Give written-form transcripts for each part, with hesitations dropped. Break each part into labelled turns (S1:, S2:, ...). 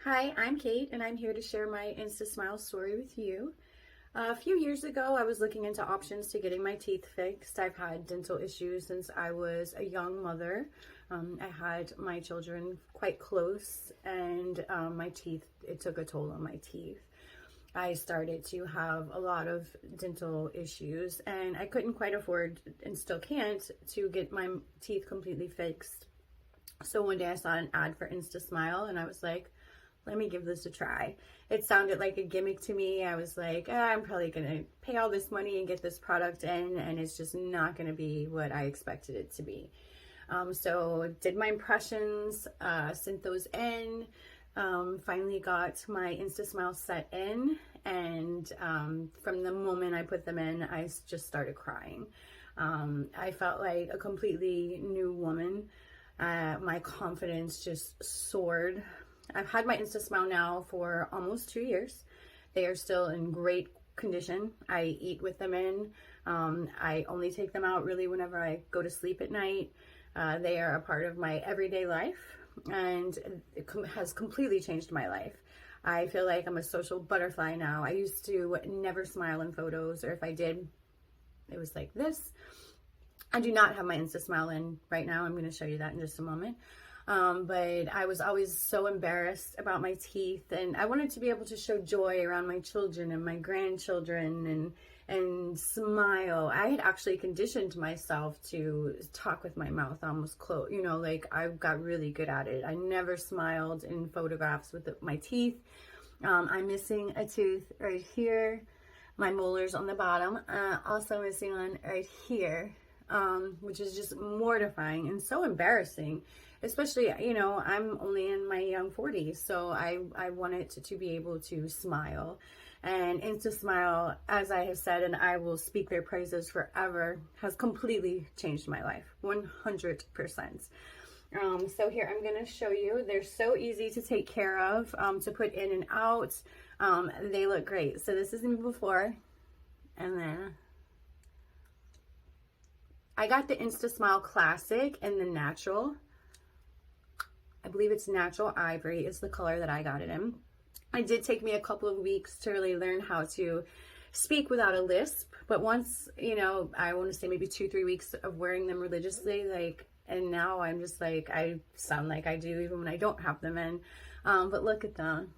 S1: Hi, I'm Kate, and I'm here to share my InstaSmile story with you. A few years ago, I was looking into options to getting my teeth fixed. I've had dental issues since I was a young mother. I had my children quite close, and my teeth, it took a toll on my teeth. I started to have a lot of dental issues, and I couldn't quite afford, and still can't, to get my teeth completely fixed. So one day I saw an ad for InstaSmile, and I was like, let me give this a try. It sounded like a gimmick to me. I was like, I'm probably gonna pay all this money and get this product in, and it's just not gonna be what I expected it to be. So did my impressions, sent those in, finally got my InstaSmile set in, and from the moment I put them in, I just started crying. I felt like a completely new woman. My confidence just soared. I've had my InstaSmile now for almost 2 years. They are still in great condition. I eat with them in. I only take them out really whenever I go to sleep at night. They are a part of my everyday life, and it has completely changed my life. I feel like I'm a social butterfly now. I used to never smile in photos, or if I did, it was like this. I do not have my InstaSmile in right now. I'm going to show you that in just a moment. But I was always so embarrassed about my teeth, and I wanted to be able to show joy around my children and my grandchildren and smile. I had actually conditioned myself to talk with my mouth almost closed, you know, like I got really good at it. I never smiled in photographs with my teeth. I'm missing a tooth right here. My molars on the bottom, also missing one right here. Which is just mortifying and so embarrassing, especially, you know, I'm only in my young 40s, so I wanted to be able to smile. And InstaSmile, as I have said, and I will speak their praises forever, has completely changed my life, 100%. So here, I'm going to show you. They're so easy to take care of, to put in and out. They look great. So this is me before, and then I got the InstaSmile Classic and the Natural. I believe it's Natural Ivory is the color that I got it in. It did take me a couple of weeks to really learn how to speak without a lisp, but once, you know, I want to say maybe 2-3 weeks of wearing them religiously, like, and now I'm just like, I sound like I do even when I don't have them in. But look at them.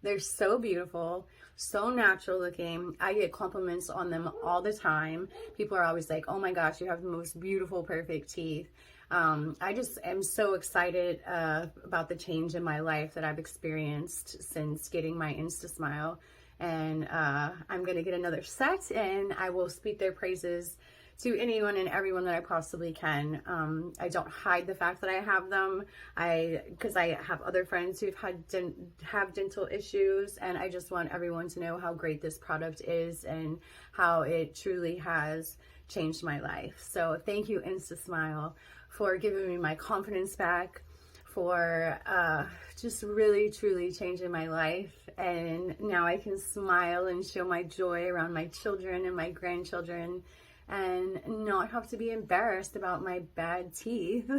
S1: They're so beautiful, so natural looking. I get compliments on them all the time. People are always like, oh my gosh, you have the most beautiful, perfect teeth. I just am so excited about the change in my life that I've experienced since getting my InstaSmile. And I'm going to get another set, and I will speak their praises to anyone and everyone that I possibly can. I don't hide the fact that I have them, because I have other friends who've have dental issues, and I just want everyone to know how great this product is and how it truly has changed my life. So thank you, InstaSmile, for giving me my confidence back, for just really truly changing my life. And now I can smile and show my joy around my children and my grandchildren, and not have to be embarrassed about my bad teeth.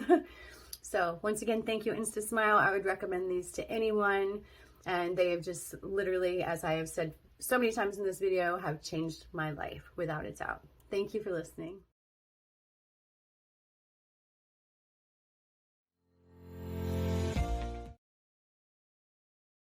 S1: So once again, thank you, InstaSmile. I would recommend these to anyone, and they have just literally, as I have said so many times in this video, have changed my life without a doubt. Thank you for listening.